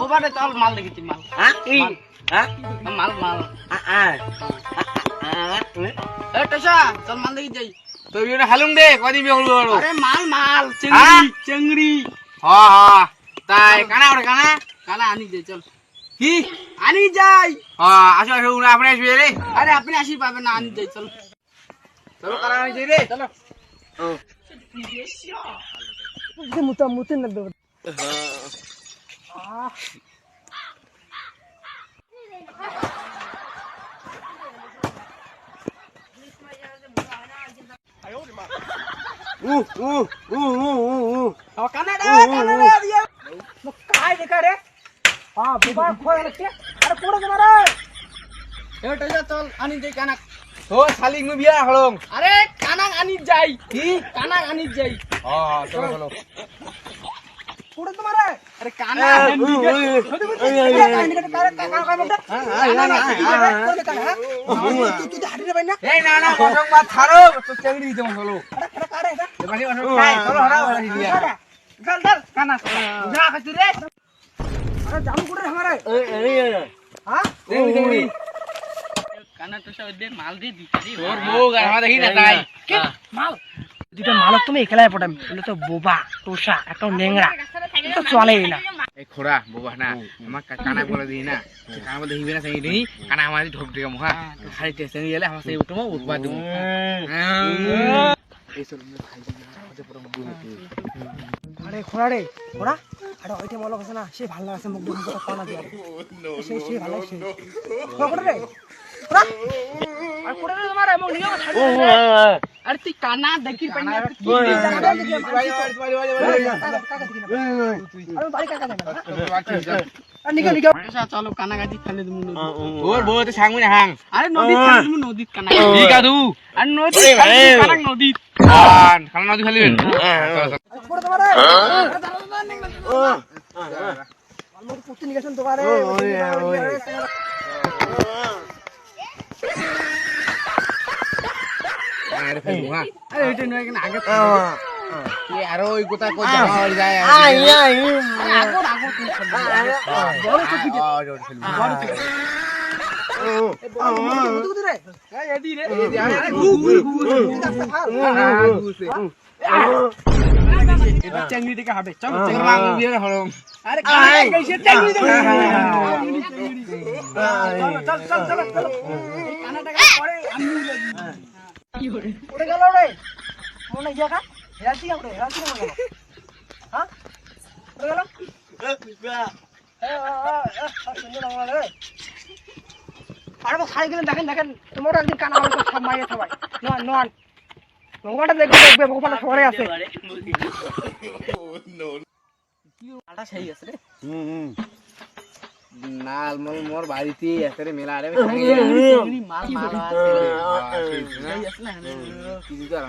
বোবারে চল মাল দেখেছি মাল মাল এ টেসা চল মাল দেখি যাই তুই এটা হালুম দে কদিন বিয়ে করবো আরে মাল চেংড়ি হ্যাঁ তাই কানা ওরে কানা কানা আনি যাই চল কি আনি যাই আসো আসো আপনি আসবে রে আরে আপনি আসি পাবেন না আনি যাই চল চলো কানা আনি যাই রে চলো মুতে না দেব काय देखा रे हाँ बुबा खोल रखे अरे पूरा तुम्हारा ये टेजा चल आनी जाई काना তো শালিক নু বিয়া হলং अरे काना आनी जाई কি काना आनी जाई চলো চলো पूरा तुम्हारा अरे काना এই না না মশক মা থারো তো চেংড়ি দিতে মশলো এবারে মশক খাই চলো হরা হরা দিয়া चल चल काना जा खसु रे अरे जामु कुठे हमारे हां চেংড়ি काना तो सब दे माल दे दी তোর বউ গাড়া দেখি না তাই কি মাল দুটো মালক তুমি একলাই পটাম বলে তো বোবা তোষা একটা নেংড়া তো চলেই না এই খোড়া বোবা না আমার কানা বলে দিই না কানা বলে দিবি না সেই দিই কানা আমার ঢোক দিকে মুখা খালি টেনশন গেলে আমার সেই উঠমো উঠবা দেবো এই সব খাই দিই আরে খোড়া রে খোড়া আরে ওইটা মালক আছে না সে ভালো লাগছে মুখ দুটো কানা দিয়ে সে ভালো সে খোড়া রে খোড়া আর খোড়া রে তোমার এমন নিয়ম ছাড় আরে তুই কানা দেখি পাই না কি আরে বাড়ি কাকা যাবে আর নিকে নিকে চলো কানা গাদি ফেলে দিমু ওর বউ তো সাংমনে হাং আরে নদী ফেলে দিমু নদী কানা কি কাদু আর নদী কানা নদী খানা নদী ফেলিবেন খোড়া তোমার আমার পুত্তি নিকেছেন তোমারে আরে ফেলবো হ্যাঁ আরে এটা নয় কেন আগে কি আর ওই কথা কই যাওয়া হয়ে যায় আগর বড় তো পিটে বড় তো রে এই এদি রে আরে এটা চেংড়ি থেকে হবে চল চেংড়ি মাং বিয়ে হলম আরে কইছে চেংড়ি থেকে চল চল চল চল এই কানাটা পরে আমি কি করে ওরে গেল রে মনে জায়গা হেরাতি আমরা হেরাতি মনে গেল হ্যাঁ ওরে গেল সুন্দর আমারে আরে সাইকেল দেখেন তোমার একদিন কানা হলো সব মাইয়ে সবাই নন নন ভগবানটা দেখবে ভগবানটা সরে আছে আটা সেই আছে রে নাল মোর বাড়িতে আছে রে মেলা রে মাল মাল আছে সেই আছে না কিছু তো আর